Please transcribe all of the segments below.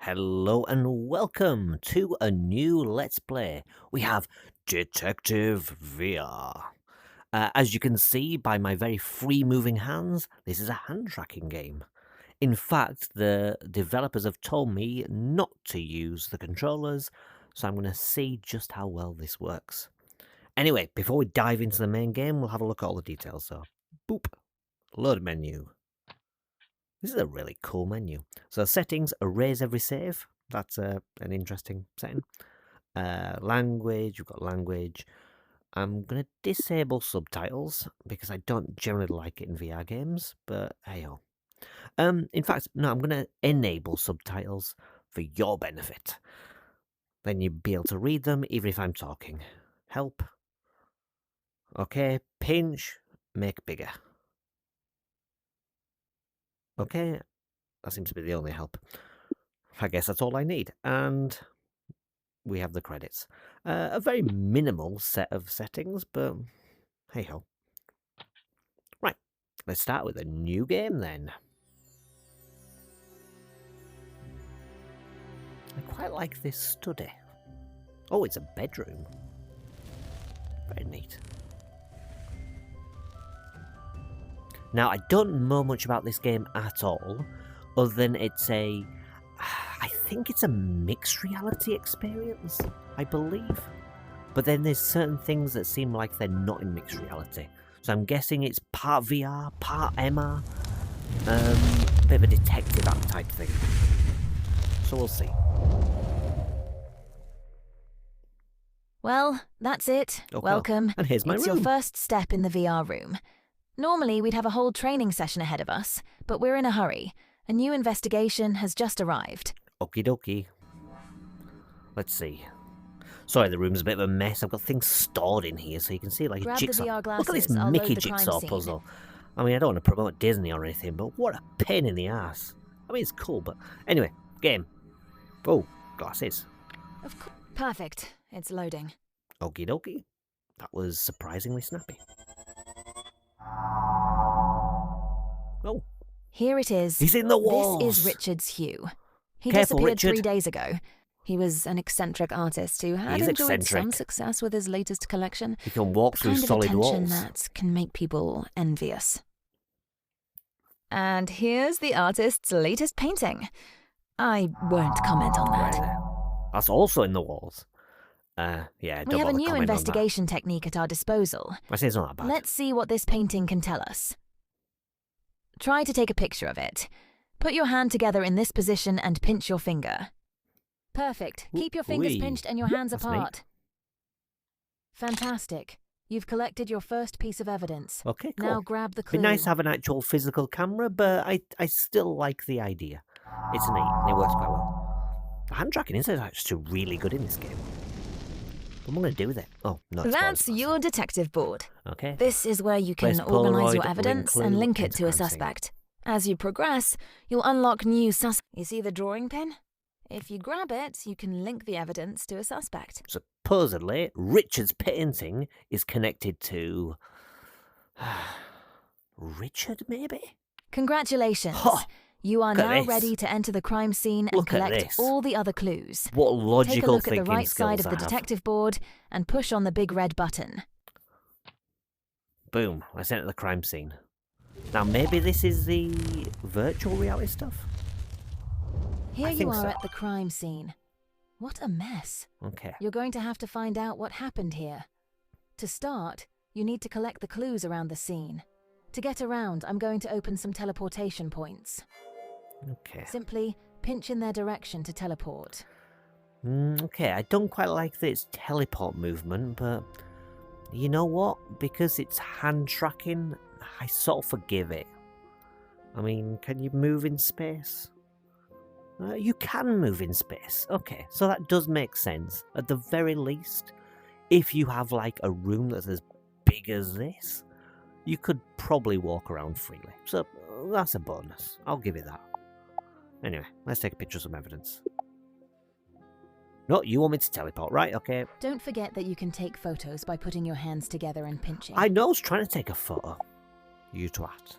Hello and welcome to a new Let's Play. We have Detective VR. As you can see by my very free-moving hands, this is a hand-tracking game. In fact, the developers have told me not to use the controllers, so I'm going to see just how well this works. Anyway, before we dive into the main game, we'll have a look at all the details. So, boop, load menu. This is a really cool menu. So settings, erase every save. That's an interesting setting. Language, we've got language. I'm going to disable subtitles because I don't generally like it in VR games, but hey-ho. In fact, no, I'm going to enable subtitles for your benefit. Then you'll be able to read them even if I'm talking. Help. Okay, pinch, make bigger. Okay, that seems to be the only help. I guess that's all I need. And we have the credits. A very minimal set of settings, but hey-ho. Right, let's start with a new game then. I quite like this study. Oh, it's a bedroom. Very neat. Now, I don't know much about this game at all, other than it's I think it's a mixed reality experience, I believe. But then there's certain things that seem like they're not in mixed reality. So I'm guessing it's part VR, part MR. Bit of a detective app type thing. So we'll see. Well, that's it. Okay. Welcome. And here's my It's room. your first step in the VR room. Normally, we'd have a whole training session ahead of us, but we're in a hurry. A new investigation has just arrived. Okie dokie. Let's see. Sorry, the room's a bit of a mess. I've got things stored in here so you can see like Grab a the jigsaw. VR Look at this glasses, I'll load Mickey the crime jigsaw scene. puzzle. I mean, I don't want to promote Disney or anything, but what a pain in the ass. I mean, it's cool, but anyway, game. Oh, glasses. Of course. Perfect. It's loading. Okie dokie. That was surprisingly snappy. Oh, Here it is. he's in the walls. This is Richard's Hugh. He Careful, disappeared Richard. 3 days ago. He was an eccentric artist who had He's enjoyed some eccentric. success with his latest collection. He can walk The through kind of solid attention walls. that can make people envious. And here's the artist's latest painting. I won't comment on Right that. there. That's also in the walls. Yeah, We don't have a bother new comment on that. investigation technique at our disposal. I say it's not that bad. Let's see what this painting can tell us. Try to take a picture of it. Put your hand together in this position and pinch your finger. Perfect. Keep your fingers Wee. pinched and your hands That's apart. Fantastic. You've collected your first piece of evidence. Okay, cool. Now grab the Be clue. nice to have an actual physical camera, but I still like the idea. It's neat, and it works quite well. The hand tracking is actually really good in this game. What am I going to do with it? Oh, no. it's That's spoilers. your detective board. Okay. This is where you can Place organise your Polaroid, evidence link and clue link it into to a crime scene. suspect. As you progress, you'll unlock new You see the drawing pin? If you grab it, you can link the evidence to a suspect. Supposedly, Richard's painting is connected to... Richard, maybe? Congratulations. Ha! You are Look at now this. ready to enter the crime scene and Look at collect this. all the other clues. What Take a logical look at the thinking right side skills of I the have. detective board and push on the big red button. Boom, I sent it to the crime scene. Now, maybe this is the virtual reality stuff? Here I you think are so. at the crime scene. What a mess. Okay. You're going to have to find out what happened here. To start, you need to collect the clues around the scene. To get around, I'm going to open some teleportation points. Okay. Simply pinch in their direction to teleport. Okay, I don't quite like this teleport movement, but you know what? Because it's hand tracking, I sort of forgive it. I mean, can you move in space? You can move in space. Okay, so that does make sense. At the very least, if you have like a room that's as big as this, you could probably walk around freely. So that's a bonus. I'll give it that. Anyway, let's take a picture of some evidence. No, you want me to teleport, right? Okay. Don't forget that you can take photos by putting your hands together and pinching. I know I was trying to take a photo. You twat.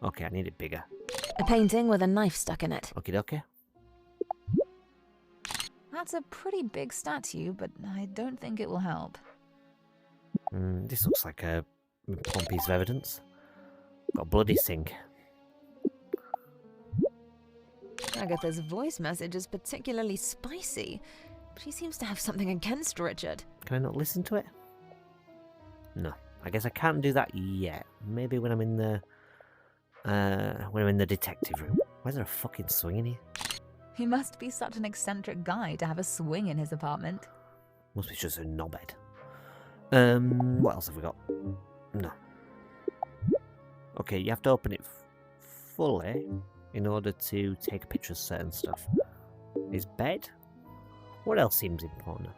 Okay, I need it bigger. A painting with a knife stuck in it. Okie dokie. That's a pretty big statue, but I don't think it will help. This looks like a important piece of evidence. Got a bloody sink. Agatha's voice message is particularly spicy. She seems to have something against Richard. Can I not listen to it? No. I guess I can't do that yet. Maybe when I'm in the detective room. Why is there a fucking swing in here? He must be such an eccentric guy to have a swing in his apartment. Must be just a knobhead. What else have we got? No. Okay, you have to open it fully in order to take a picture of certain stuff. His bed? What else seems important?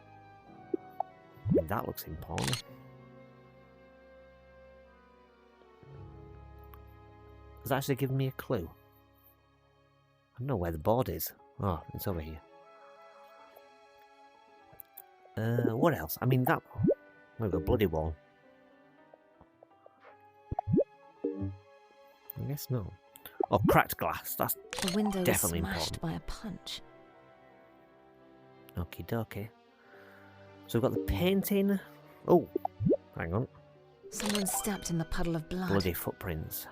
I mean, that looks important. It's actually giving me a clue. I don't know where the board is. Oh, it's over here. What else? I mean, that... We've got a bloody wall. I guess not. Oh, cracked glass. That's The window was definitely smashed important. by a punch. Okie dokie. So we've got the painting. Oh, hang on. Someone stepped in the puddle of blood. Bloody footprints.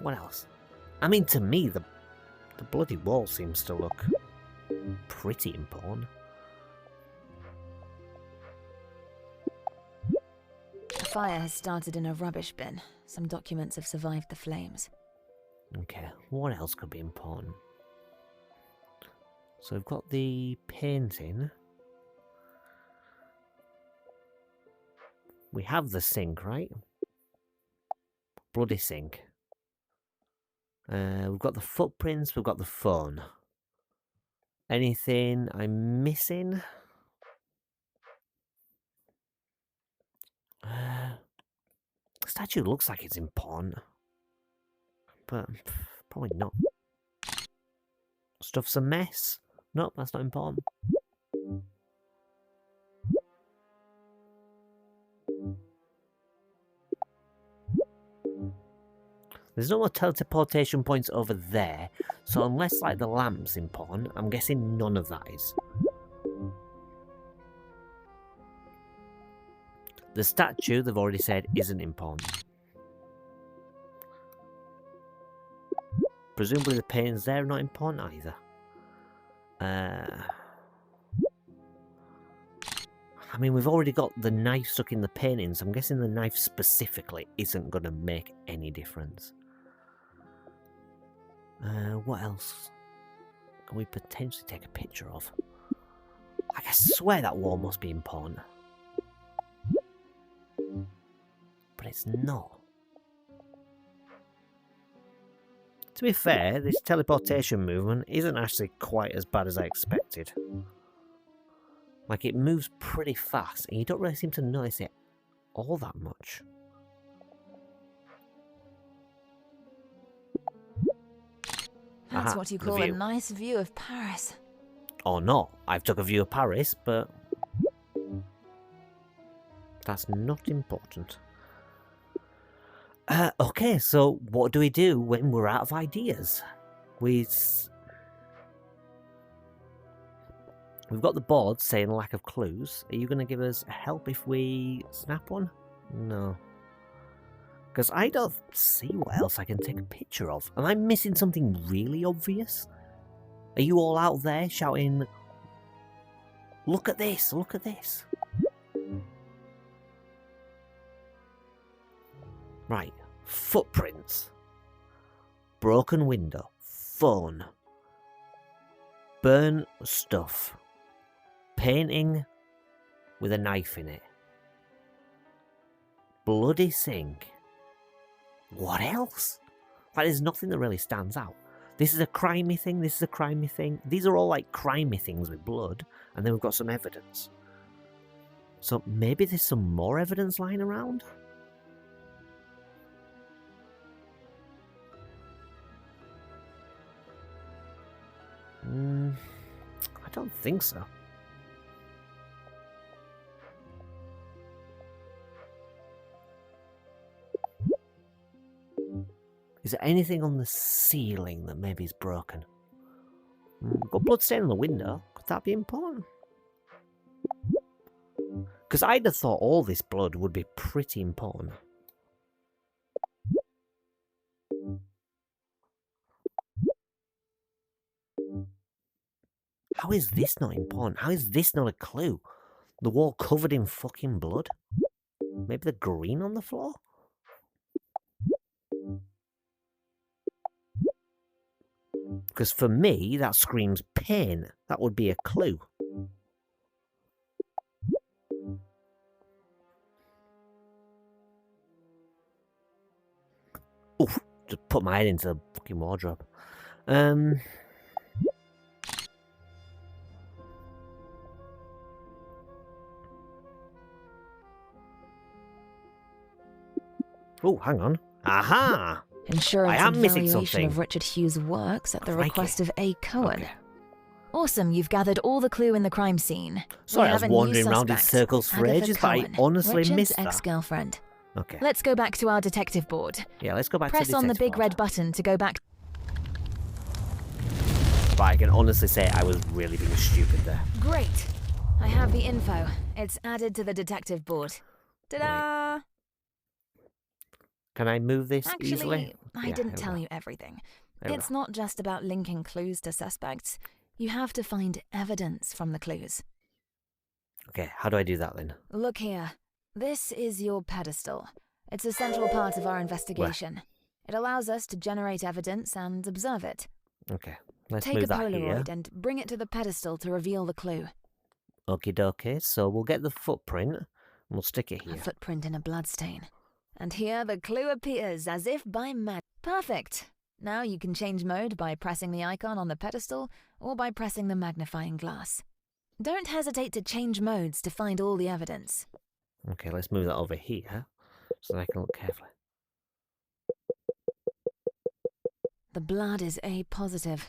What else? I mean, to me, the bloody wall seems to look pretty important. A fire has started in a rubbish bin. Some documents have survived the flames. Okay, what else could be important? So we've got the painting. We have the sink, right? Bloody sink. We've got the footprints, we've got the phone. Anything I'm missing? The statue looks like it's important. But probably not. Stuff's a mess. Nope, that's not important. There's no more teleportation points over there, so unless like the lamp's important, I'm guessing none of that is. The statue, they've already said, isn't important. Presumably the paintings there are not important either. I mean, we've already got the knife stuck in the paintings. I'm guessing the knife specifically isn't going to make any difference. What else can we potentially take a picture of? I swear that wall must be important. But it's not. To be fair, this teleportation movement isn't actually quite as bad as I expected. Like, it moves pretty fast, and you don't really seem to notice it all that much. That's Aha, what you the call a view. nice view of Paris. Or not. I've took a view of Paris, but that's not important. Okay, so what do we do when we're out of ideas? We've got the board saying lack of clues. Are you going to give us help if we snap one? No. Because I don't see what else I can take a picture of. Am I missing something really obvious? Are you all out there shouting, look at this, look at this? Right, footprints. Broken window. Phone. Burnt stuff. Painting with a knife in it. Bloody sink. What else? Like, there's nothing that really stands out. This is a crimey thing, this is a crimey thing. These are all like crimey things with blood, and then we've got some evidence. So maybe there's some more evidence lying around? I don't think so. Is there anything on the ceiling that maybe is broken? Got blood stain on the window. Could that be important? Because I'd have thought all this blood would be pretty important. How is this not important? How is this not a clue? The wall covered in fucking blood? Maybe the green on the floor? Because for me, that screams pain. That would be a clue. Oof, just put my head into the fucking wardrobe. Oh, hang on. Aha! Insurance I am and missing valuation something. of Richard Hughes' works at the Crikey. request of A. Cohen. Okay. Awesome, you've gathered all the clue in the crime scene. Sorry, We I have was a new wandering around in suspect, circles for Agatha ages, but I Cohen, honestly Richard's missed that. ex-girlfriend. Okay. Let's go back to our detective board. Yeah, let's go back Press to the on the detective big board. red button to go back. But I can honestly say I was really being stupid there. Great. I have the info. It's added to the detective board. Ta-da! Can I move this Actually, easily? I Yeah, didn't here we tell go. you everything. There we It's go. not just about linking clues to suspects. You have to find evidence from the clues. Okay, how do I do that then? Look here. This is your pedestal. It's a central part of our investigation. It allows us to generate evidence and observe it. Okay, let's Take a move that here. Polaroid and bring it to the pedestal to reveal the clue. Okie dokie, so we'll get the footprint and we'll stick it A here. footprint in a bloodstain. And here the clue appears as if by magic. Perfect! Now you can change mode by pressing the icon on the pedestal or by pressing the magnifying glass. Don't hesitate to change modes to find all the evidence. Okay, let's move that over here so that I can look carefully. The blood is A positive.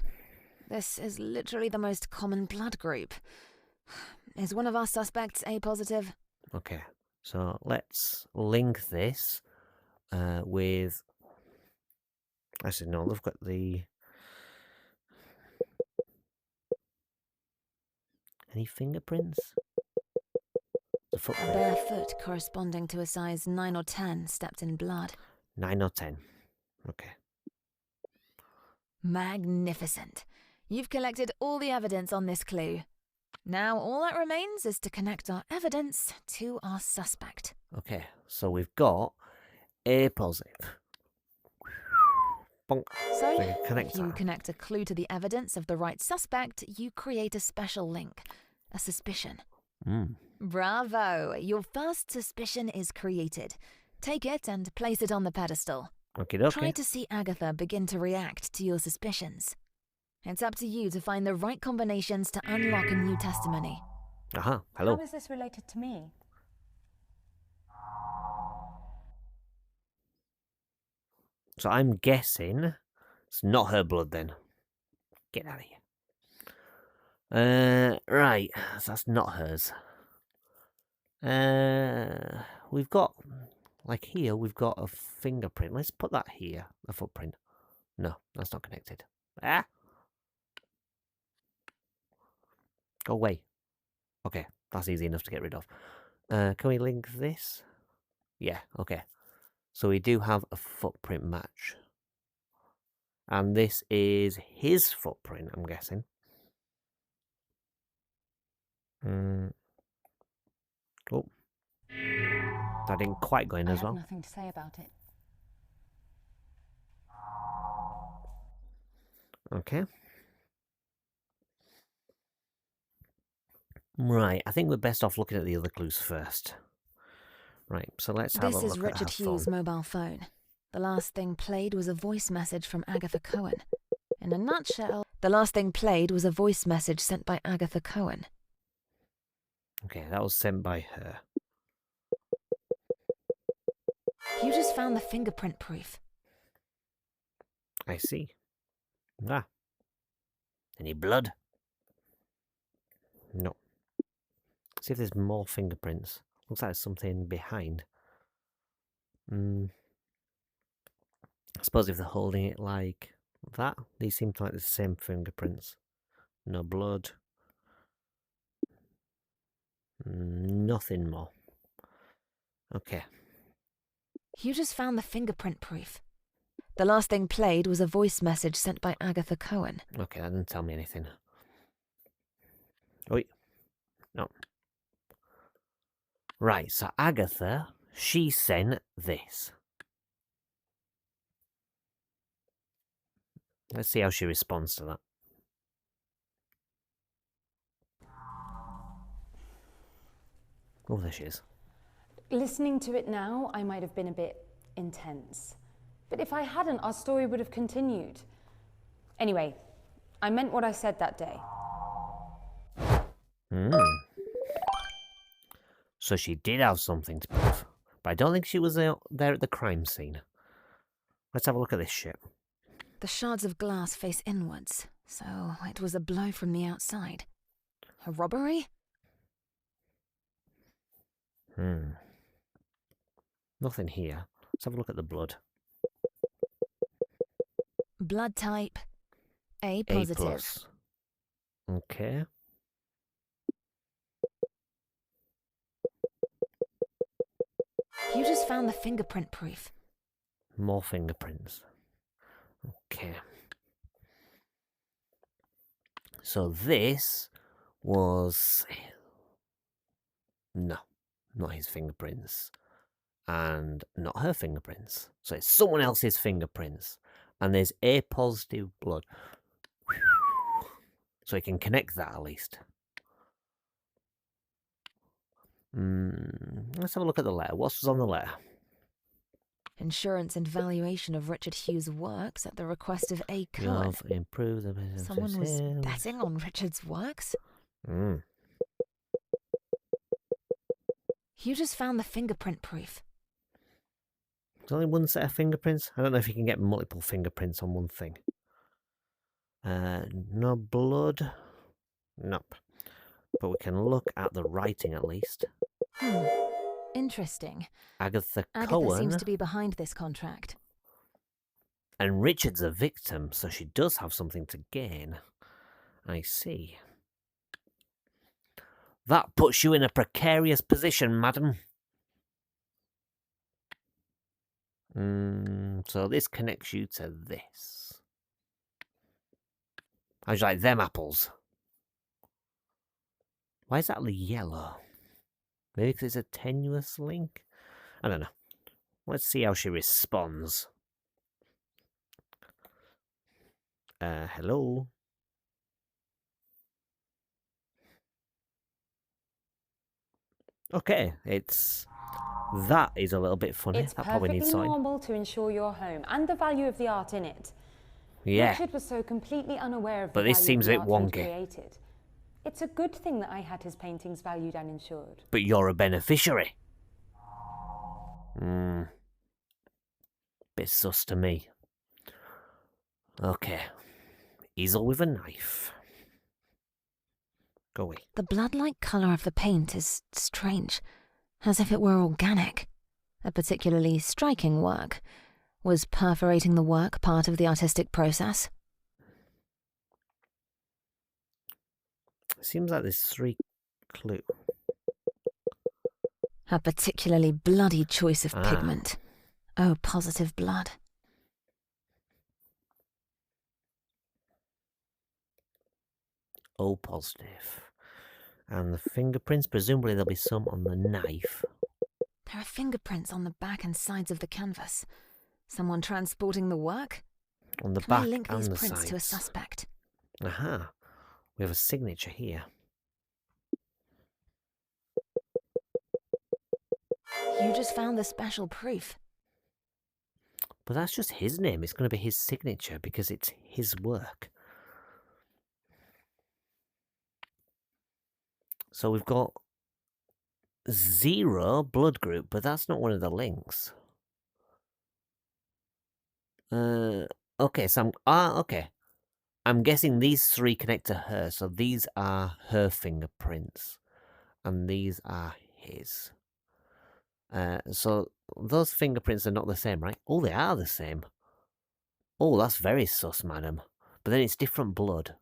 This is literally the most common blood group. Is one of our suspects A positive? Okay, so let's link this with... Actually, no, they've got the... Any fingerprints? The A footprint. bare foot corresponding to a size 9 or 10 stepped in blood. 9 or 10. Okay. Magnificent. You've collected all the evidence on this clue. Now all that remains is to connect our evidence to our suspect. Okay, so we've got A positive. Bonk. So, So you connect if you that. connect a clue to the evidence of the right suspect, you create a special link, a suspicion. Bravo! Your first suspicion is created. Take it and place it on the pedestal. Okie dokie. Try to see Agatha begin to react to your suspicions. It's up to you to find the right combinations to unlock a new testimony. Aha, hello. How is this related to me? So I'm guessing it's not her blood then. Get out of here. Right, so that's not hers. We've got, like here, we've got a fingerprint. Let's put that here, a footprint. No, that's not connected. Ah! Go away. Okay, that's easy enough to get rid of. Can we link this? Yeah, okay. So we do have a footprint match. And this is his footprint, I'm guessing. Oh. That didn't quite go in I as have well. nothing to say about it. Okay. Right, I think we're best off looking at the other clues first. Right, so let's have This a is look Richard at her Hughes' phone. mobile phone. The last thing played was a voice message from Agatha Cohen. In a nutshell, the last thing played was a voice message sent by Agatha Cohen. Okay, that was sent by her. You just found the fingerprint proof. I see. Ah. Any blood? No. See if there's more fingerprints. Looks like there's something behind. I suppose if they're holding it like that, these seem like the same fingerprints. No blood. Nothing more. Okay. You just found the fingerprint proof. The last thing played was a voice message sent by Agatha Cohen. Okay, that didn't tell me anything. Wait. No. Right, so Agatha, she sent this. Let's see how she responds to that. Oh, there she is. Listening to it now, I might have been a bit intense. But if I hadn't, our story would have continued. Anyway, I meant what I said that day. So she did have something to prove. But I don't think she was there at the crime scene. Let's have a look at this shit. The shards of glass face inwards, so it was a blow from the outside. A robbery? Nothing here. Let's have a look at the blood. Blood type A A positive. plus. Okay. You just found the fingerprint proof. More fingerprints. Okay. So this was... No, not his fingerprints. And not her fingerprints. So it's someone else's fingerprints. And there's A positive blood. So he can connect that at least. Let's have a look at the letter. What's on the letter? Insurance and valuation of Richard Hughes' works at the request of A. Cohen. You've improved the business. Someone was betting on Richard's works? Mm. You just found the fingerprint proof. There's only one set of fingerprints. I don't know if you can get multiple fingerprints on one thing. No blood. Nope. But we can look at the writing at least. Interesting. Agatha Agatha Cohen. seems to be behind this contract. And Richard's a victim, so she does have something to gain. I see. That puts you in a precarious position, madam. So this connects you to this. How'd you like them apples? Why is that yellow? Maybe because it's a tenuous link? I don't know. Let's see how she responds. Hello? Okay, that is a little bit funny. It's That probably needs perfectly sorting. normal to insure your home and the value of the art in it. Yeah, Richard was so completely unaware of the but this value seems of a the bit art he'd wonky. created. It's a good thing that I had his paintings valued and insured. But you're a beneficiary. Bit sus to me. Okay. Easel with a knife. Go away. The blood-like colour of the paint is strange, as if it were organic. A particularly striking work. Was perforating the work part of the artistic process? Seems like there's 3 clues. A particularly bloody choice of Ah. pigment. Oh, positive blood. O positive. And the fingerprints, presumably there'll be some on the knife. There are fingerprints on the back and sides of the canvas. Someone transporting the work? On the Can I back link and these the prints to a sides. suspect? Aha. We have a signature here. You just found the special proof. But that's just his name. It's going to be his signature because it's his work. So we've got 0 blood group, but that's not one of the links. Okay, so okay. I'm guessing these 3 connect to her, so these are her fingerprints. And these are his. So those fingerprints are not the same, right? Oh, they are the same. Oh, that's very sus, madam. But then it's different blood.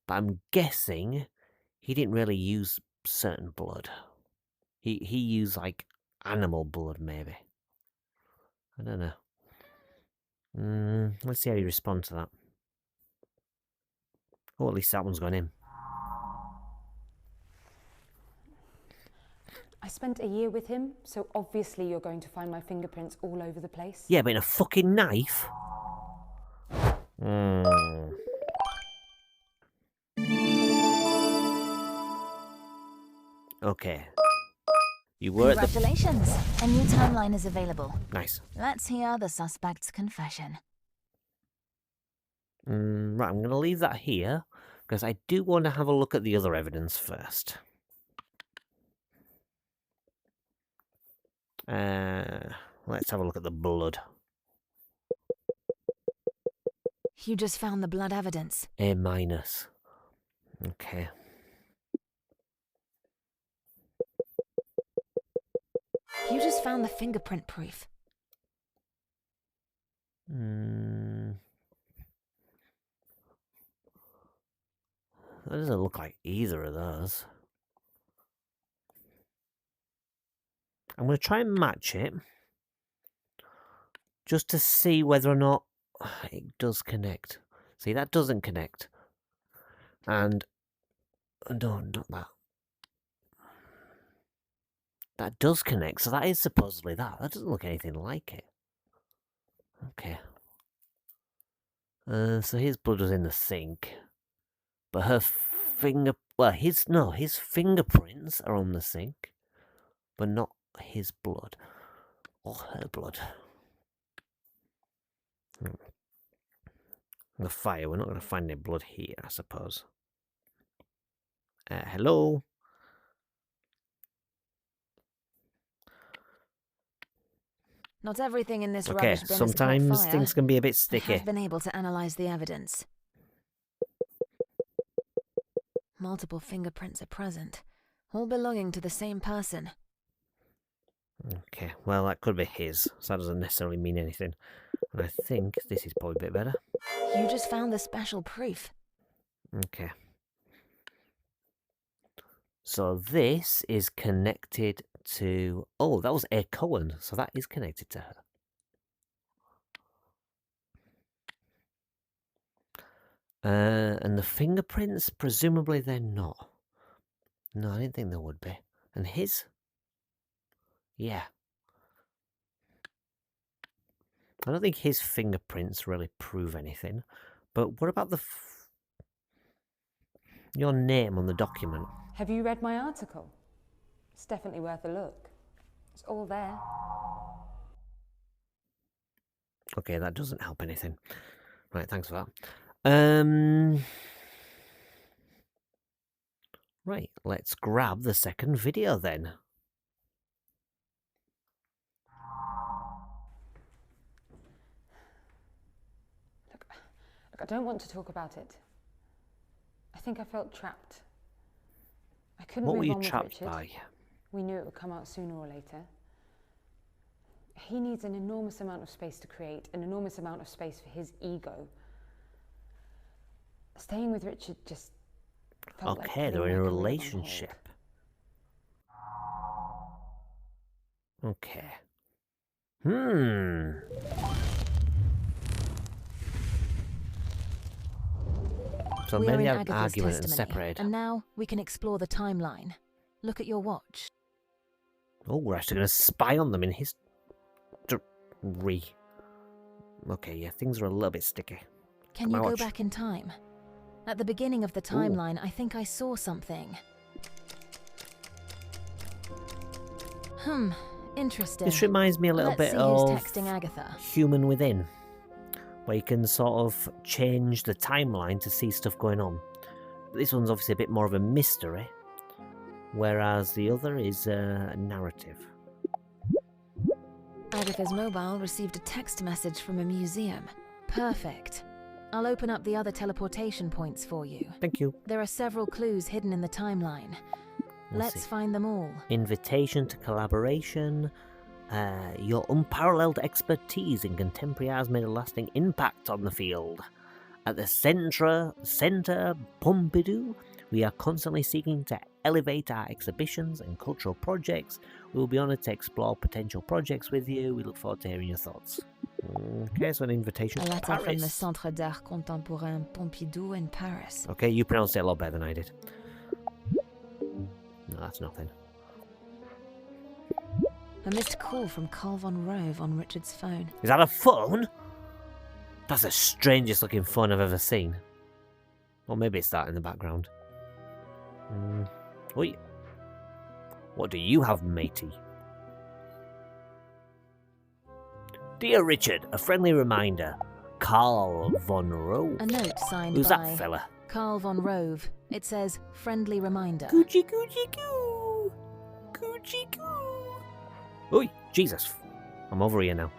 But I'm guessing he didn't really use certain blood. He used, like, animal blood, maybe. I don't know. Let's see how you respond to that. Oh, at least that one's gone in. I spent a year with him, so obviously you're going to find my fingerprints all over the place. Yeah, but in a fucking knife? Okay. You were at the... Congratulations! A new timeline is available. Nice. Let's hear the suspect's confession. Right, I'm going to leave that here, because I do want to have a look at the other evidence first. Let's have a look at the blood. You just found the blood evidence. A minus. Okay. You just found the fingerprint proof. That doesn't look like either of those. I'm going to try and match it, just to see whether or not it does connect. See, that doesn't connect. And... no, not that. That does connect, so that is supposedly that. That doesn't look anything like it. Okay. So his blood was in the sink. But her well, his fingerprints are on the sink. But not his blood. Or her blood. The fire, we're not going to find any blood here, I suppose. Hello? Not everything in this Okay, rubbish bin sometimes has caught fire. things can be a bit I sticky. have been able to analyze the evidence. Multiple fingerprints are present, all belonging to the same person. Okay, well, that could be his, so that doesn't necessarily mean anything. And I think this is probably a bit better. You just found the special proof. Okay. So this is connected to... oh, that was A. Cohen, so that is connected to her. And the fingerprints, presumably they're not. No, I didn't think there would be. And his? Yeah. I don't think his fingerprints really prove anything. But what about your name on the document? Have you read my article? It's definitely worth a look. It's all there. Okay, that doesn't help anything. Right, thanks for that. Right, let's grab the second video then. Look, I don't want to talk about it. I think I felt trapped. I couldn't What were move you on with trapped Richard. by? We knew it would come out sooner or later. He needs an enormous amount of space to create, an enormous amount of space for his ego. Staying with Richard just felt like Okay, putting they're in a my career on hold. relationship. Okay. So We are maybe in they had an Agatha's argument and testimony, separated. and now we can explore the timeline. Look at your watch. Oh, we're actually going to spy on them in history. Okay, yeah, things are a little bit sticky. Can My you go watch. back in time? At the beginning of the timeline, I think I saw something. Interesting. This reminds me a little Let's bit see of who's texting Agatha. Human Within, where you can sort of change the timeline to see stuff going on. This one's obviously a bit more of a mystery, whereas the other is a narrative. Agatha's mobile received a text message from a museum. Perfect. I'll open up the other teleportation points for you. Thank you. There are several clues hidden in the timeline. Let's see. find them all. Invitation to collaboration, Your unparalleled expertise in contemporary art has made a lasting impact on the field. At the Centre Pompidou, we are constantly seeking to elevate our exhibitions and cultural projects. We will be honoured to explore potential projects with you. We look forward to hearing your thoughts. Okay, so an invitation A to letter from the Paris. Centre d'Art Contemporain Pompidou in Paris. Okay, you pronounced it a lot better than I did. No, that's nothing. A missed call from Carl von Rove on Richard's phone. Is that a phone? That's the strangest looking phone I've ever seen. Or maybe it's that in the background. Oi. What do you have, matey? Dear Richard, a friendly reminder. Carl von Rove. A note signed Who's by that fella? Carl von Rove. It says, friendly reminder. Coochie coochie coo. Coochie coo. Oi, Jesus. I'm over here now.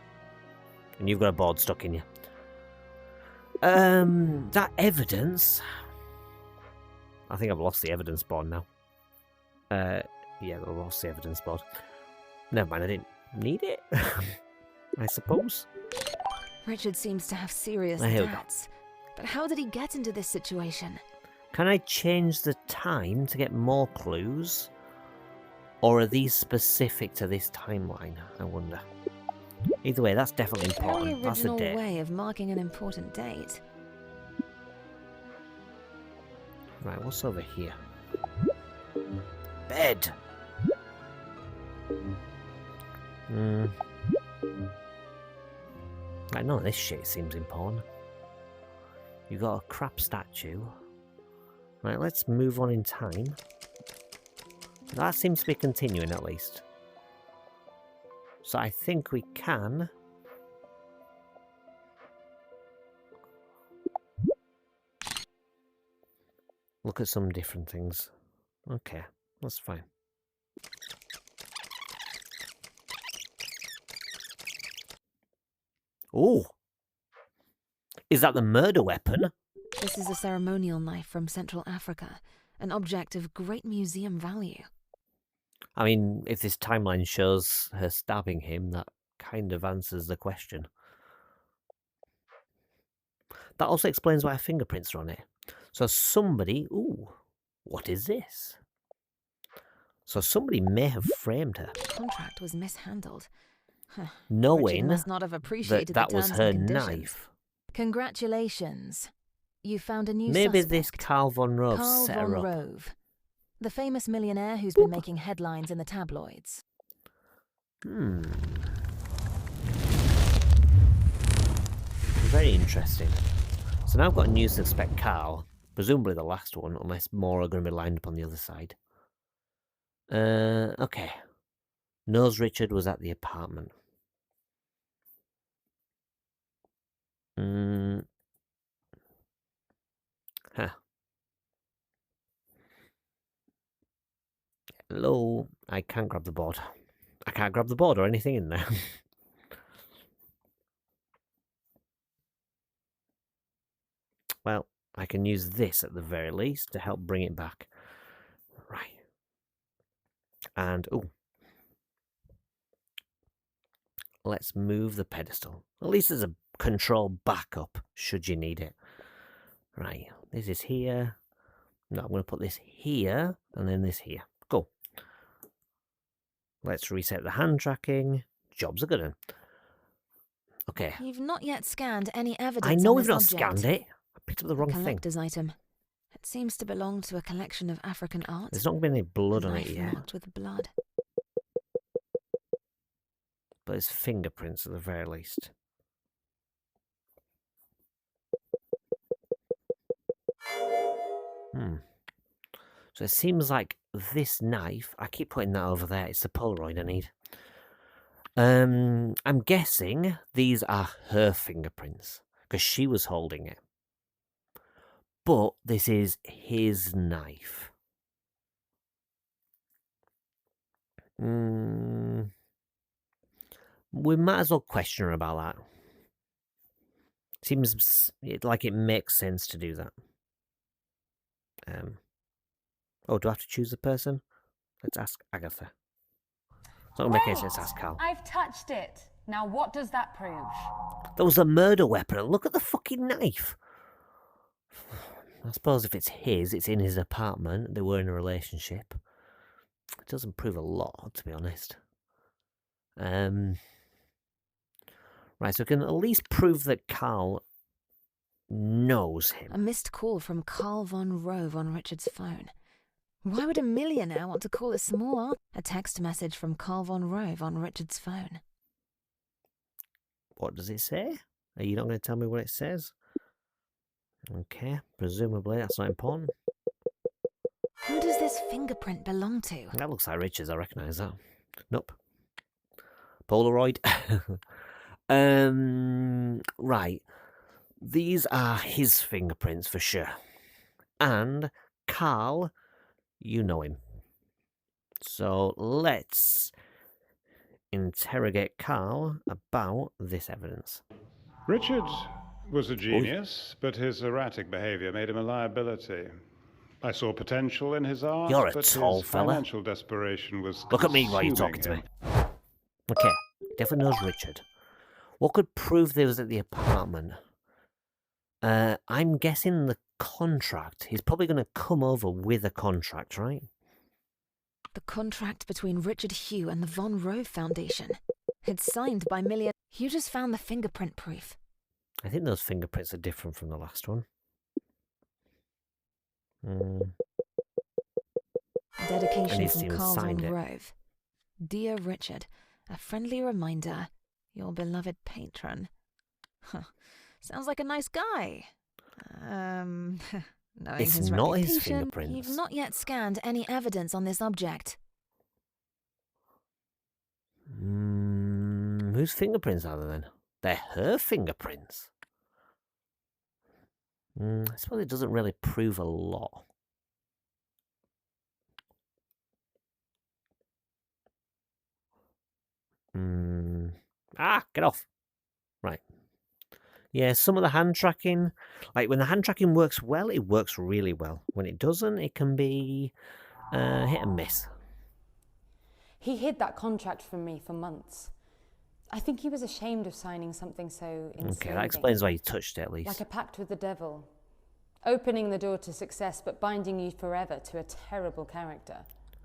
And you've got a board stuck in you. That evidence... I think I've lost the evidence board now. Yeah, I lost the evidence board. Never mind, I didn't need it. I suppose. Richard seems to have serious Here we go. doubts. But how did he get into this situation? Can I change the time to get more clues? Or are these specific to this timeline? I wonder. Either way, that's definitely Very important. That's the original date. way of marking an important date. Right, what's over here? Bed! I know this shit seems important. You got a crap statue. Right, let's move on in time. That seems to be continuing at least. So I think we can... look at some different things. Okay, that's fine. Oh! Is that the murder weapon? This is a ceremonial knife from Central Africa, an object of great museum value. I mean, if this timeline shows her stabbing him, that kind of answers the question. That also explains why her fingerprints are on it. So somebody... Ooh, what is this? So somebody may have framed her, The contract was mishandled. Richard knowing must not have that appreciated that the was terms her and conditions. knife. Congratulations. You found a new Maybe suspect. this Carl von Rove Carl set von her up. Rove, the famous millionaire who's been making headlines in the tabloids. Very interesting. So now I've got a new suspect, Carl. Presumably the last one, unless more are going to be lined up on the other side. Okay. Knows Richard was at the apartment. Huh. Hello. I can't grab the board. I can't grab the board or anything in there. Well, I can use this at the very least to help bring it back. Right. And, oh. Let's move the pedestal. At least there's a control backup, should you need it. Right, this is here. No, I'm going to put this here, and then this here. Cool. Let's reset the hand tracking. Job's a good one. Okay. You've not yet scanned any evidence I know on we've this not object. scanned it. I picked up the wrong thing. Collector's item. It seems to belong to a collection of African art. There's not been any blood A on it knife yet. marked with blood. But it's fingerprints at the very least. So it seems like this knife, I keep putting that over there, it's the Polaroid I need. I'm guessing these are her fingerprints, because she was holding it. But this is his knife. We might as well question her about that. Seems like it makes sense to do that. Oh, do I have to choose the person? Let's ask Agatha. It's not going to make any sense to ask Carl. I've touched it. Now what does that prove? There was a murder weapon, and look at the fucking knife. I suppose if it's his, it's in his apartment. They were in a relationship. It doesn't prove a lot, to be honest. Right, so we can at least prove that Carl knows him. A missed call from Carl von Rove on Richard's phone. Why would a millionaire want to call a small art? A text message from Carl von Rove on Richard's phone. What does it say? Are you not going to tell me what it says? Okay, presumably that's not important. Who does this fingerprint belong to? That looks like Richard's, I recognise that. Nope. Polaroid. Right. These are his fingerprints for sure. And Carl, you know him. So let's interrogate Carl about this evidence. Richard was a genius, but his erratic behavior made him a liability. I saw potential in his art, You're a but tall his fella. financial desperation was Look at me while you're talking to me. Okay, definitely knows Richard. What could prove they was at the apartment? I'm guessing the contract. He's probably going to come over with a contract, right? The contract between Richard Hugh and the Von Rove Foundation. It's signed by million. Hugh just found the fingerprint proof. I think those fingerprints are different from the last one. And Dedication he's from even Carl signed von it. Rove. Dear Richard, a friendly reminder, your beloved patron. Huh. Sounds like a nice guy. Knowing It's his not his reputation, fingerprints. you've not yet scanned any evidence on this object. Whose fingerprints are they then? They're her fingerprints. I suppose it doesn't really prove a lot. Get off. Right. Yeah, some of the hand tracking, like when the hand tracking works well, it works really well. When it doesn't, it can be hit and miss. He hid that contract from me for months. I think he was ashamed of signing something so enslaving. Okay, that explains why you touched it at least. Like a pact with the devil. Opening the door to success, but binding you forever to a terrible character.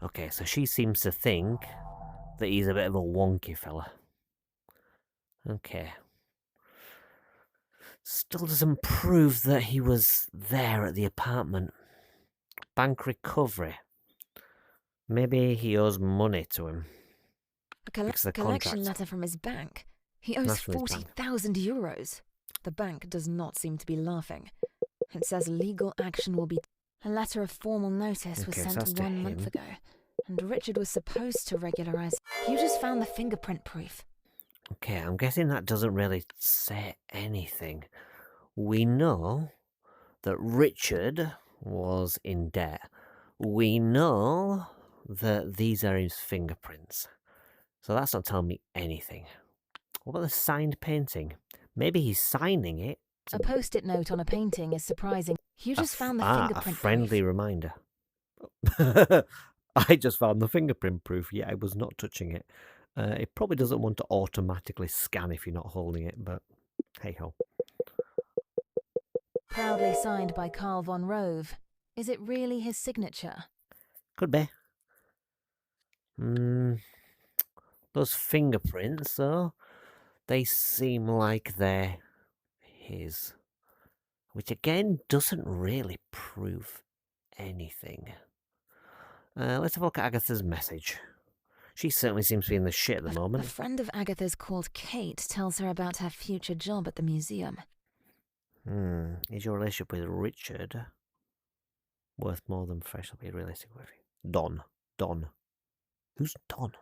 Okay, so she seems to think that he's a bit of a wonky fella. Okay. Still doesn't prove that he was there at the apartment. Bank recovery. Maybe he owes money to him. A Because of the collection contract. letter from his bank. He owes That's from his bank. 40,000 euros. The bank does not seem to be laughing. It says legal action will be... A letter of formal notice was Okay, so sent that's to 1 month him. ago, and Richard was supposed to regularize. You just found the fingerprint proof. Okay, I'm guessing that doesn't really say anything. We know that Richard was in debt. We know that these are his fingerprints. So that's not telling me anything. What about the signed painting? Maybe he's signing it. A post-it note on a painting is surprising. You just found the a fingerprint friendly proof. reminder. I just found the fingerprint proof. Yeah, I was not touching it. It probably doesn't want to automatically scan if you're not holding it, but hey ho. Proudly signed by Carl von Rove. Is it really his signature? Could be. Those fingerprints, though, they seem like they're his. Which again doesn't really prove anything. Let's have a look at Agatha's message. She certainly seems to be in the shit at the A moment. friend of Agatha's called Kate tells her about her future job at the museum. Is your relationship with Richard worth more than fresh? I'll be realistic with you. Don. Who's Don?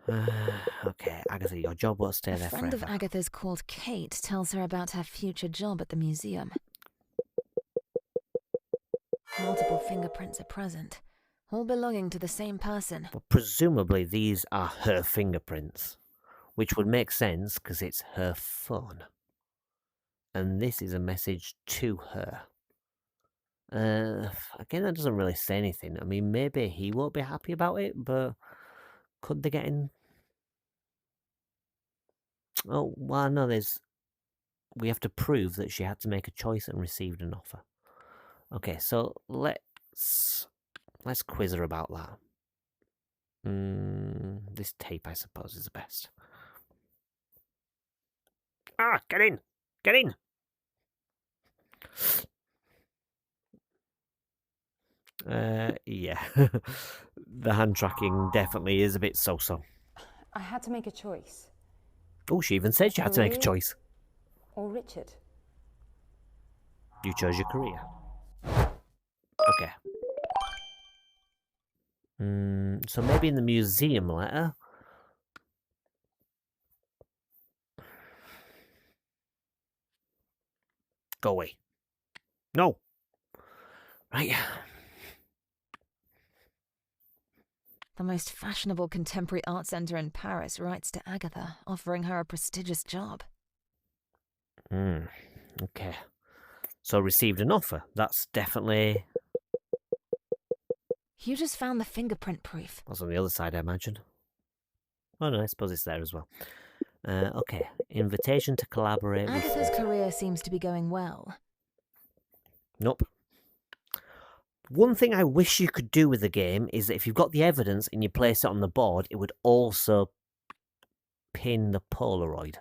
Okay, Agatha, your job won't stay A there friend forever. of Agatha's called Kate tells her about her future job at the museum. Multiple fingerprints are present, all belonging to the same person. But presumably these are her fingerprints, which would make sense because it's her phone. And this is a message to her. Again, that doesn't really say anything. I mean, maybe he won't be happy about it, but Could they get in? Oh, well, no, we have to prove that she had to make a choice and received an offer. Okay, so let's quiz her about that. This tape, I suppose, is the best. Ah, get in! Get in! Yeah. The hand tracking definitely is a bit so-so. I had to make a choice. Oh, she even said she had to make a Career choice. or Richard? You chose your career. Okay. So maybe in the museum letter. Go away. No. Right. The most fashionable contemporary art centre in Paris writes to Agatha, offering her a prestigious job. Okay. So received an offer. That's definitely... You just found the fingerprint proof. That's on the other side, I imagine. Oh no, I suppose it's there as well. Okay. Invitation to collaborate with... Agatha's career seems to be going well. Nope. One thing I wish you could do with the game is that if you've got the evidence and you place it on the board, it would also pin the Polaroid.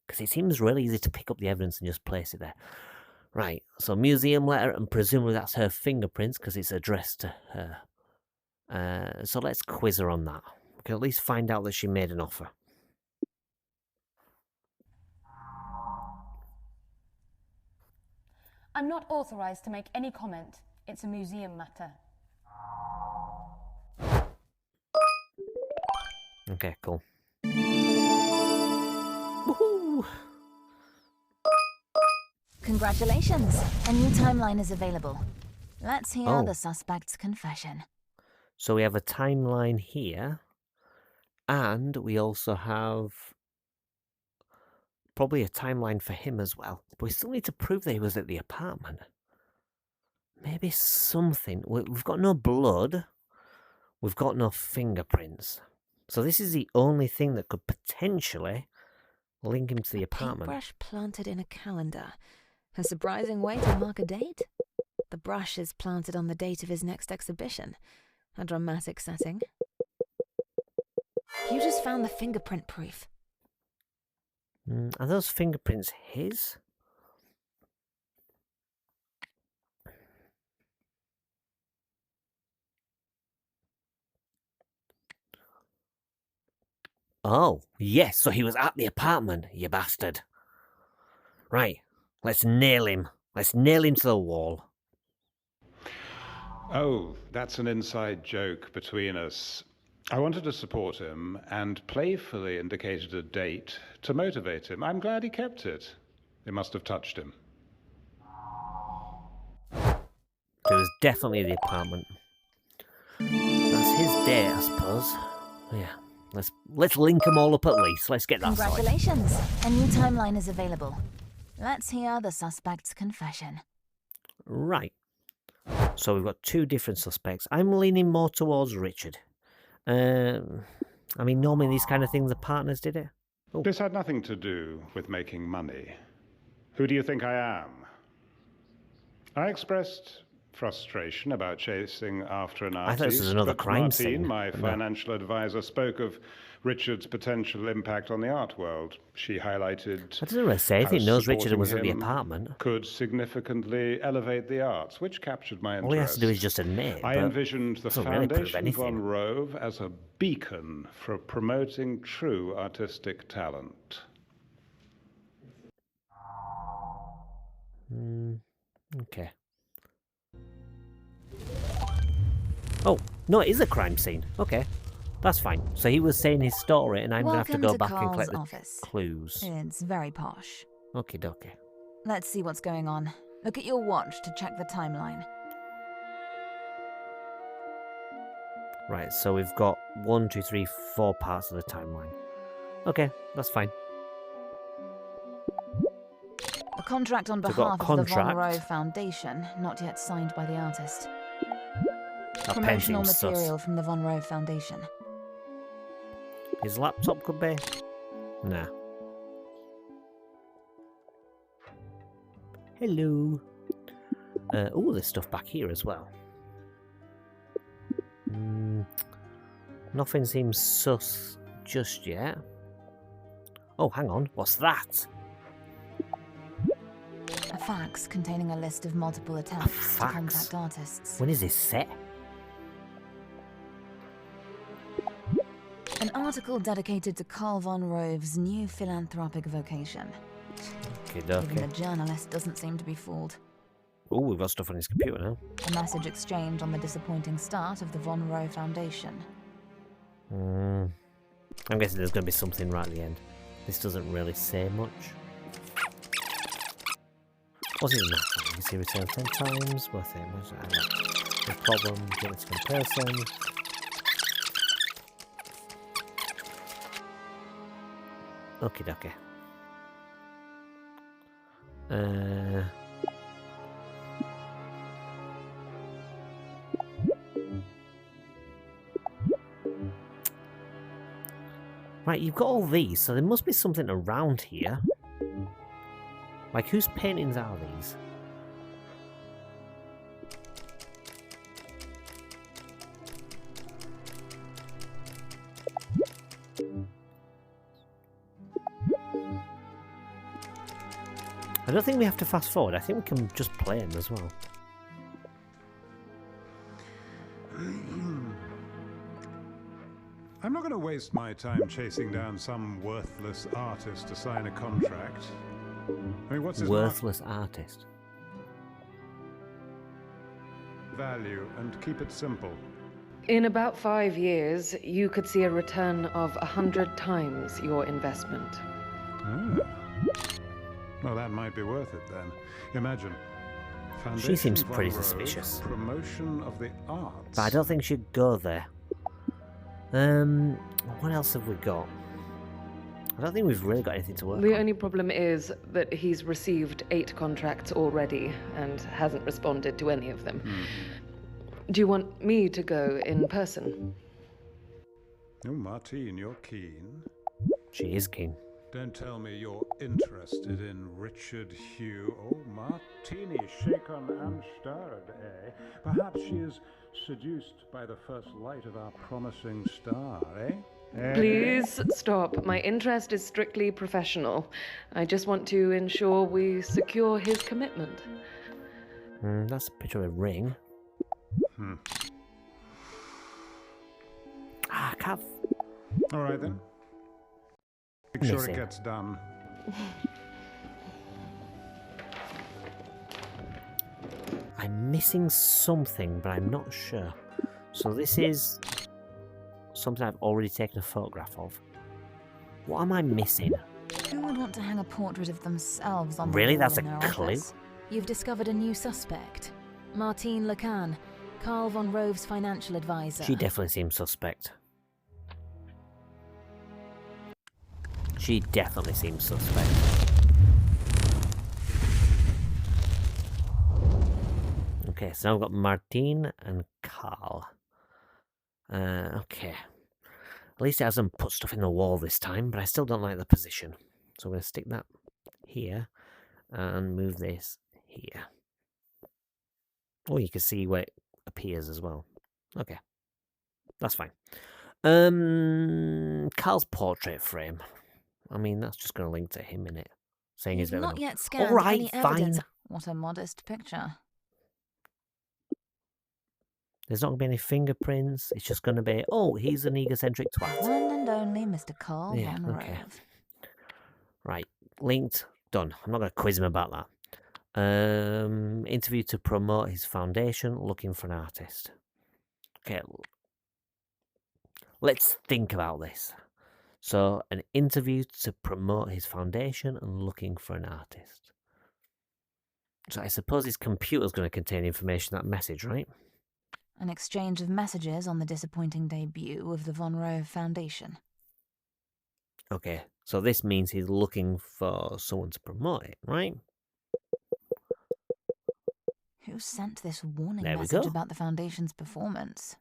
Because it seems really easy to pick up the evidence and just place it there. Right, so museum letter, and presumably that's her fingerprints because it's addressed to her. So let's quiz her on that. We can at least find out that she made an offer. I'm not authorised to make any comment. It's a museum matter. Okay, cool. Woohoo! Congratulations! A new timeline is available. Let's hear Oh. the suspect's confession. So we have a timeline here, and we also have probably a timeline for him as well. But we still need to prove that he was at the apartment. Maybe something. We've got no blood. We've got no fingerprints. So this is the only thing that could potentially link him to the apartment. Paintbrush planted in a calendar. A surprising way to mark a date? The brush is planted on the date of his next exhibition. A dramatic setting. You just found the fingerprint proof. Are those fingerprints his? Oh, yes, so he was at the apartment, you bastard. Right, let's nail him. Let's nail him to the wall. Oh, that's an inside joke between us. I wanted to support him and playfully indicated a date to motivate him. I'm glad he kept it. It must have touched him. It was definitely the apartment. That's his date, I suppose. Yeah, let's link them all up at least. Let's get that sorted. Congratulations! A new timeline is available. Let's hear the suspect's confession. Right. So we've got two different suspects. I'm leaning more towards Richard. I mean, normally these kind of things, the partners did it. Oh. This had nothing to do with making money. Who do you think I am? I expressed frustration about chasing after an I artist. thought this was another but crime Martine, scene. my No. financial advisor, spoke of Richard's potential impact on the art world. She highlighted I doesn't really say how anything. Knows Richard supporting was at the him apartment. could significantly elevate the arts, which captured my interest. All he has to do is just admit. I but envisioned the doesn't really prove Foundation von anything. Rove as a beacon for promoting true artistic talent. Okay. Oh, no, it is a crime scene. Okay, that's fine. So he was saying his story, and I'm going to have to Welcome go to back and Carl's collect the office. clues. It's very posh. Okie dokie. Let's see what's going on. Look at your watch to check the timeline. Right, so we've got 1, 2, 3, 4 parts of the timeline. Okay, that's fine. A contract on So we've got a behalf of the Von contract. Rove Foundation, not yet signed by the artist. That pen Promotional seems sus. material from the Von Rove Foundation. His laptop could be? Nah. Hello. Oh, there's stuff back here as well. Nothing seems sus just yet. Oh, hang on. What's that? A fax containing a list of multiple attempts to fax? contact artists. When is this set? An article dedicated to Carl von Rove's new philanthropic vocation. Even the journalist doesn't seem to be fooled. Oh, we've got stuff on his computer now. A message exchange on the disappointing start of the Von Rove Foundation. I'm guessing there's going to be something right at the end. This doesn't really say much. What's his matter? You see return 10 times, worth it. No problem, get it to one person. Okie dokie. Right, you've got all these, so there must be something around here. Like, whose paintings are these? I don't think we have to fast forward. I think we can just play them as well. I'm not going to waste my time chasing down some worthless artist to sign a contract. I mean, what's his Worthless artist. value, and keep it simple. In about 5 years, you could see a return of 100 times your investment. Ah. Well, that might be worth it then. Imagine. She seems Foundation pretty Von Rove, suspicious. Promotion of the arts. But I don't think she'd go there. What else have we got? I don't think we've really got anything to work The on. only problem is that he's received 8 contracts already and hasn't responded to any of them. Do you want me to go in person? Oh, Martine, you're keen. She is keen. Don't tell me you're interested in Richard Hugh. Oh, Martini, shaken and stirred, eh? Perhaps she is seduced by the first light of our promising star, eh? Please stop. My interest is strictly professional. I just want to ensure we secure his commitment. That's a picture of a ring. Ah, I can't... All right, then. Make sure it gets done. I'm missing something, but I'm not sure. So this is something I've already taken a photograph of. What am I missing? Who would want to hang a portrait of themselves on the Really? wall That's in a their clue? office? You've discovered a new suspect. Martine Lacan, Carl von Rove's financial advisor. She definitely seems suspect. She definitely seems suspect. Okay, so now we've got Martine and Carl. Okay. At least it hasn't put stuff in the wall this time, but I still don't like the position. So I'm going to stick that here and move this here. Oh, you can see where it appears as well. Okay. That's fine. Carl's portrait frame. I mean, that's just going to link to him in it. Saying You've he's not yet scanned All right, any fine. evidence. What a modest picture. There's not going to be any fingerprints. It's just going to be, oh, he's an egocentric twat. One and only Mr. Carl Yeah, von okay. Rove. Right, linked, done. I'm not going to quiz him about that. Interview to promote his foundation, looking for an artist. Okay, let's think about this. So, an interview to promote his foundation and looking for an artist. So I suppose his computer's going to contain information, that message, right? An exchange of messages on the disappointing debut of the Von Rove Foundation. Okay, so this means he's looking for someone to promote it, right? Who sent this warning There we message go. about the Foundation's performance?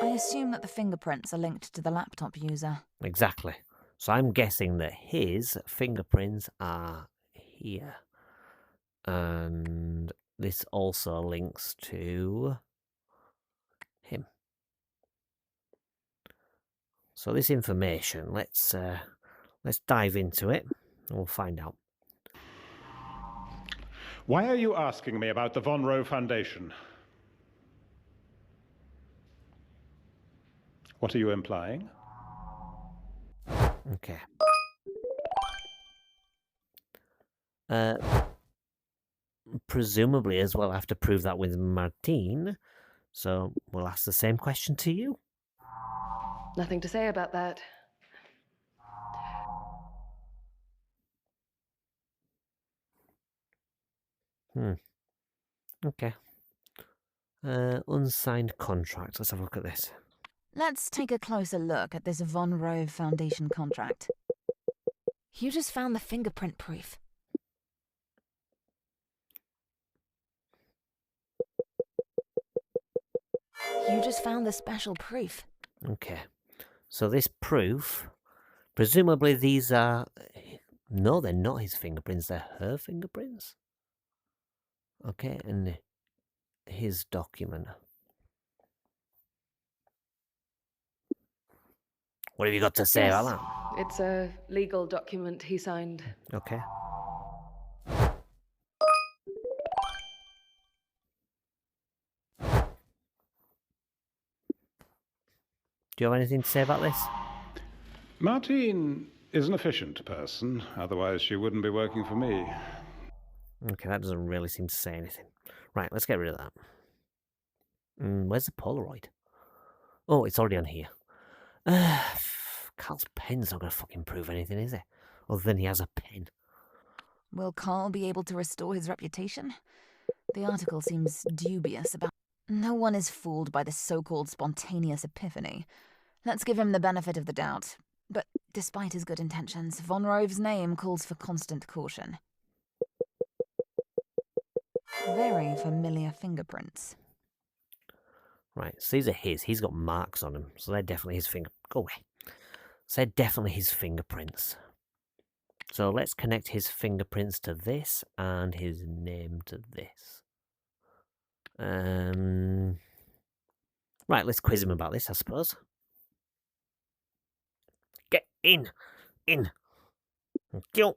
I assume that the fingerprints are linked to the laptop user. Exactly. So I'm guessing that his fingerprints are here. And this also links to him. So this information, let's dive into it and we'll find out. Why are you asking me about the Von Rowe Foundation? What are you implying? Okay. Presumably as well, I have to prove that with Martine. So we'll ask the same question to you. Nothing to say about that. Okay. Unsigned contract. Let's have a look at this. Let's take a closer look at this Von Rowe Foundation contract. You just found the fingerprint proof. You just found the special proof. Okay. So this proof, presumably these are... No, they're not his fingerprints. They're her fingerprints. Okay, and his document. What have you got to say Yes, about it's a legal document he signed. that? Okay. Do you have anything to say about this? Martine is an efficient person, otherwise she wouldn't be working for me. Okay, that doesn't really seem to say anything. Right, let's get rid of that. Where's the Polaroid? Oh, it's already on here. Carl's pen's not going to fucking prove anything, is it? Other than he has a pen. Will Carl be able to restore his reputation? The article seems dubious about... No one is fooled by this so-called spontaneous epiphany. Let's give him the benefit of the doubt. But despite his good intentions, Von Rove's name calls for constant caution. Very familiar fingerprints. Right, so these are his. He's got marks on them, so they're definitely his finger... Go away. So they're definitely his fingerprints. So let's connect his fingerprints to this and his name to this. Right, let's quiz him about this, I suppose. Get in! In! Thank you.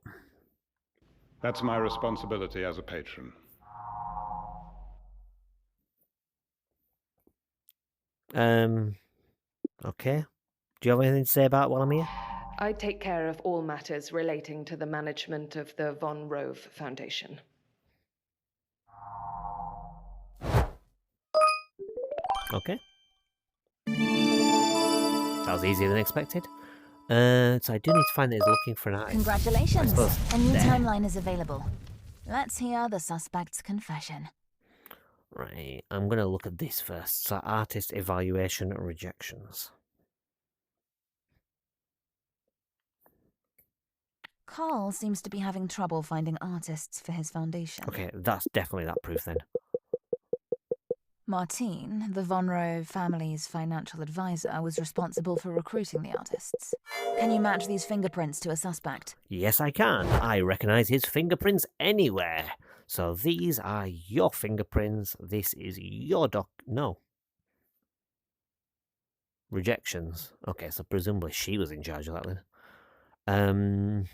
That's my responsibility as a patron. Okay. Do you have anything to say about it while I'm here? I take care of all matters relating to the management of the Von Rove Foundation. Okay. That was easier than expected. So I do need to find that he's looking for an artist. Congratulations! suppose A new there. timeline is available. Let's hear the suspect's confession. Right, I'm going to look at this first. So artist evaluation rejections. Carl seems to be having trouble finding artists for his foundation. Okay, that's definitely that proof then. Martine, the Von Rowe family's financial advisor, was responsible for recruiting the artists. Can you match these fingerprints to a suspect? Yes, I can. I recognize his fingerprints anywhere. So these are your fingerprints. This is your No. Rejections. Okay, so presumably she was in charge of that then.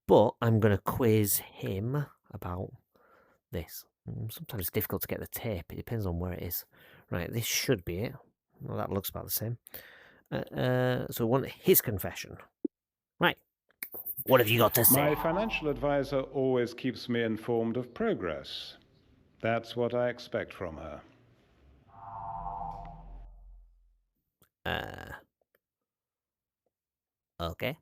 But I'm going to quiz him about this. Sometimes it's difficult to get the tape. It depends on where it is. Right, this should be it. Well, that looks about the same. So we want his confession. Right. What have you got to say? My financial advisor always keeps me informed of progress. That's what I expect from her. Okay.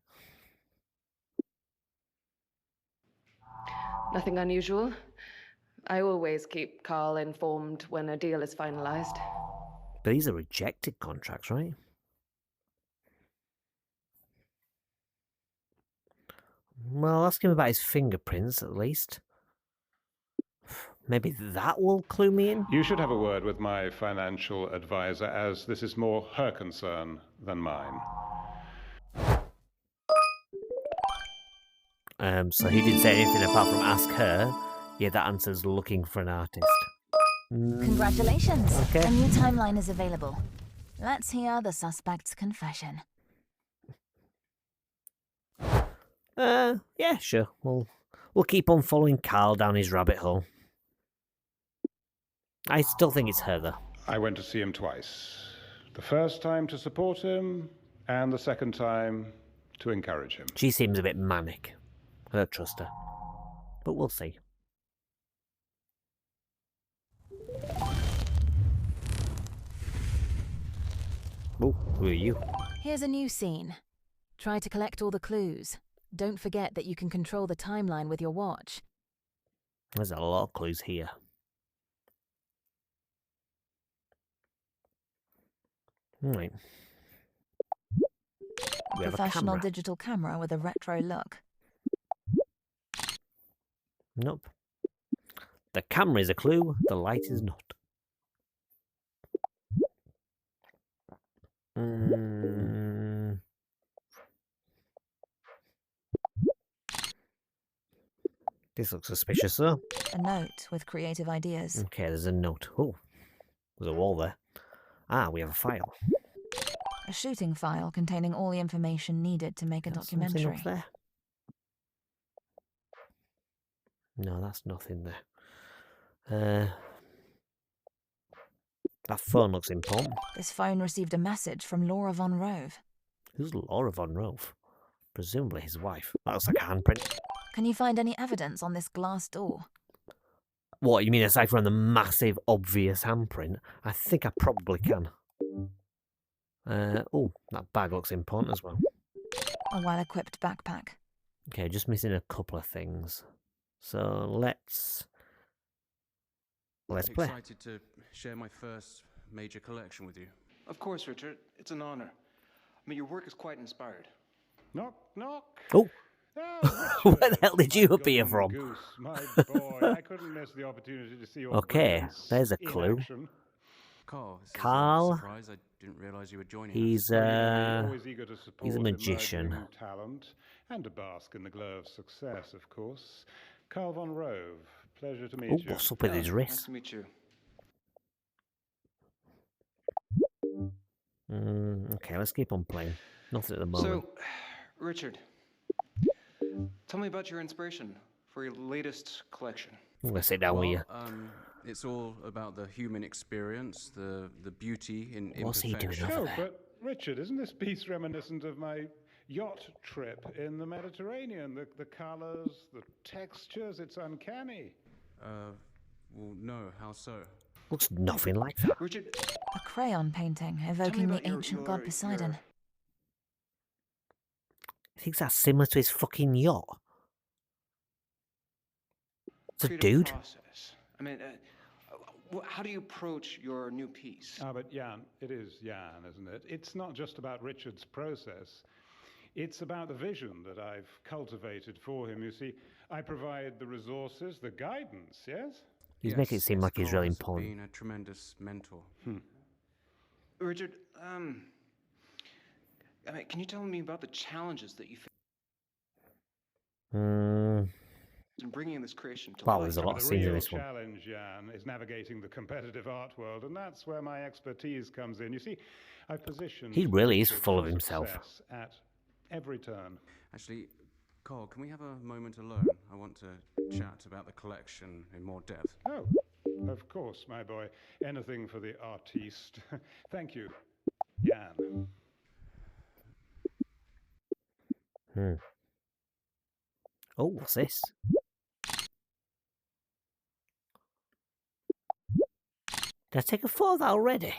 Nothing unusual. I always keep Carl informed when a deal is finalized. But these are rejected contracts, right? Well, I'll ask him about his fingerprints, at least. Maybe that will clue me in? You should have a word with my financial advisor, as this is more her concern than mine. So he didn't say anything apart from ask her. Yeah, that answer's looking for an artist. Congratulations! Okay. A new timeline is available. Let's hear the suspect's confession. Yeah, sure. We'll keep on following Carl down his rabbit hole. I still think it's her, though. I went to see him twice. The first time to support him, and the second time to encourage him. She seems a bit manic. I don't trust her. But we'll see. Oh, who are you? Here's a new scene. Try to collect all the clues. Don't forget that you can control the timeline with your watch. There's a lot of clues here. Right. We have a Professional camera. digital camera with a retro look. Nope. The camera is a clue, the light is not. This looks suspicious, though. A note with creative ideas. Okay, there's a note. Oh, there's a wall there. Ah, we have a file. A shooting file containing all the information needed to make a That's something documentary. up there. No, that's nothing there. That phone looks important. This phone received a message from Laura von Rove. Who's Laura von Rove? Presumably his wife. That looks like a handprint. Can you find any evidence on this glass door? What, you mean aside from the massive, obvious handprint? I think I probably can. Oh, that bag looks important as well. A well-equipped backpack. Okay, just missing a couple of things. So let's play. Excited to share my first major collection with you. Of course, Richard. It's an honor. I mean, your work is quite inspired. Knock, knock. Oh, Oh, where Richard, the hell did you my appear golden from? Goose, my boy, I couldn't miss the opportunity to see your Okay, brilliance there's a in clue. action. Carl, this is Carl, a surprise. I didn't realize you were joining He's You're always eager to support he's a magician. emerging talent and to bask in the glow of success, of course. Carl von Rove, pleasure to meet Oh, you. what's up with his Nice wrist? to meet you. Okay, let's keep on playing. Nothing at the moment. So, Richard, tell me about your inspiration for your latest collection. I'm gonna sit down with you. It's all about the human experience, the beauty in What's he doing imperfection. over Oh, there? but Richard, isn't this piece reminiscent of my yacht trip in the Mediterranean? The colours, the textures, it's uncanny. Well, no, how so? Looks nothing like that. Richard, A crayon painting evoking about the your- ancient your- god Poseidon. your- I think that's similar to his fucking yacht. It's a creative dude. process. I mean, how do you approach your new piece? Ah, but Jan, it is Jan, isn't it? It's not just about Richard's process. It's about the vision that I've cultivated for him. You see, I provide the resources, the guidance, yes? He's making it seem like he's Carl really has important. been a tremendous mentor. Richard, I mean, can you tell me about the challenges that you face Hmm. in bringing this creation to Wow, life? there's a lot of The scenes in real this one. challenge, Jan, is navigating the competitive art world, and that's where my expertise comes in. You see, I've positioned He really is Richard full for of himself. success at every turn. Actually, Carl, can we have a moment alone? I want to chat about the collection in more depth. Oh, of course, my boy. Anything for the artiste. Thank you, Jan. Oh, what's this? Did I take a photo of that already?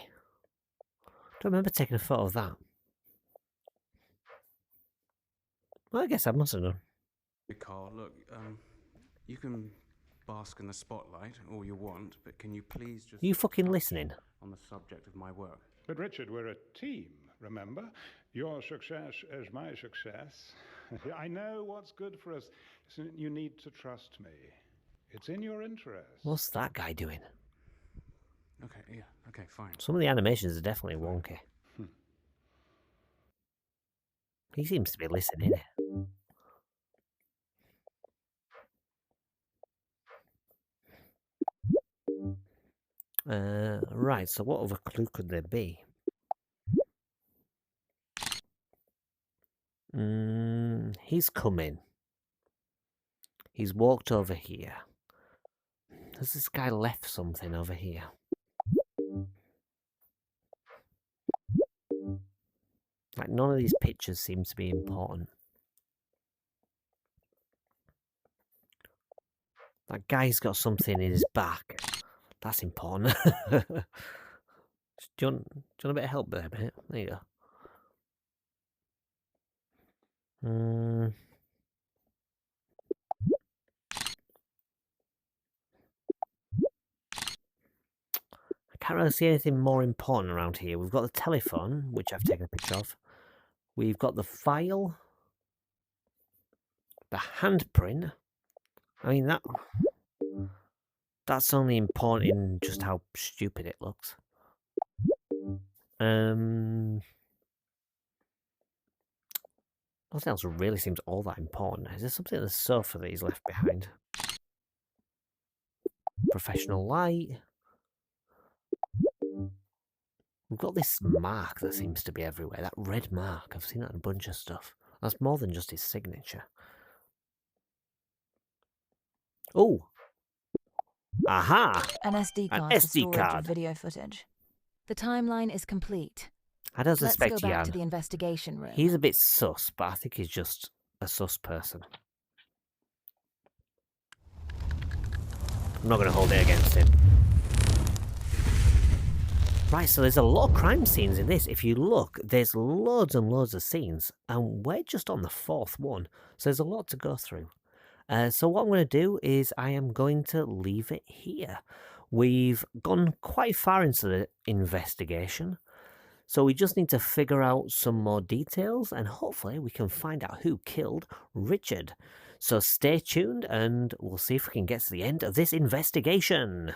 Don't remember taking a photo of that. Well, I guess I must have done. Carl, look, you can bask in the spotlight all you want, but can you please just Are you fucking touch listening? on the subject of my work? But Richard, we're a team, remember? Your success is my success. I know what's good for us. So you need to trust me. It's in your interest. What's that guy doing? Okay, yeah, okay, fine. Some of the animations are definitely wonky. Hmm. He seems to be listening. Right, so what other clue could there be? He's coming. He's walked over here. Has this guy left something over here? Like, none of these pictures seem to be important. That guy's got something in his back. That's important. do, you want a bit of help there, mate? There you go. I can't really see anything more important around here. We've got the telephone, which I've taken a picture of. We've got the file. The handprint. I mean, that's only important in just how stupid it looks. Nothing else really seems all that important. Is there something on the sofa that he's left behind? Professional light. We've got this mark that seems to be everywhere. That red mark. I've seen that in a bunch of stuff. That's more than just his signature. Oh! Aha! An SD An card for SD storage card. of video footage. The timeline is complete. I don't Let's suspect go back to Jan. the investigation room. He's a bit sus, but I think he's just a sus person. I'm not going to hold it against him. Right, so there's a lot of crime scenes in this. If you look, there's loads and loads of scenes, and we're just on the 4th one, so there's a lot to go through. So what I'm going to do is I am going to leave it here. We've gone quite far into the investigation, so we just need to figure out some more details, and hopefully we can find out who killed Richard. So stay tuned, and we'll see if we can get to the end of this investigation.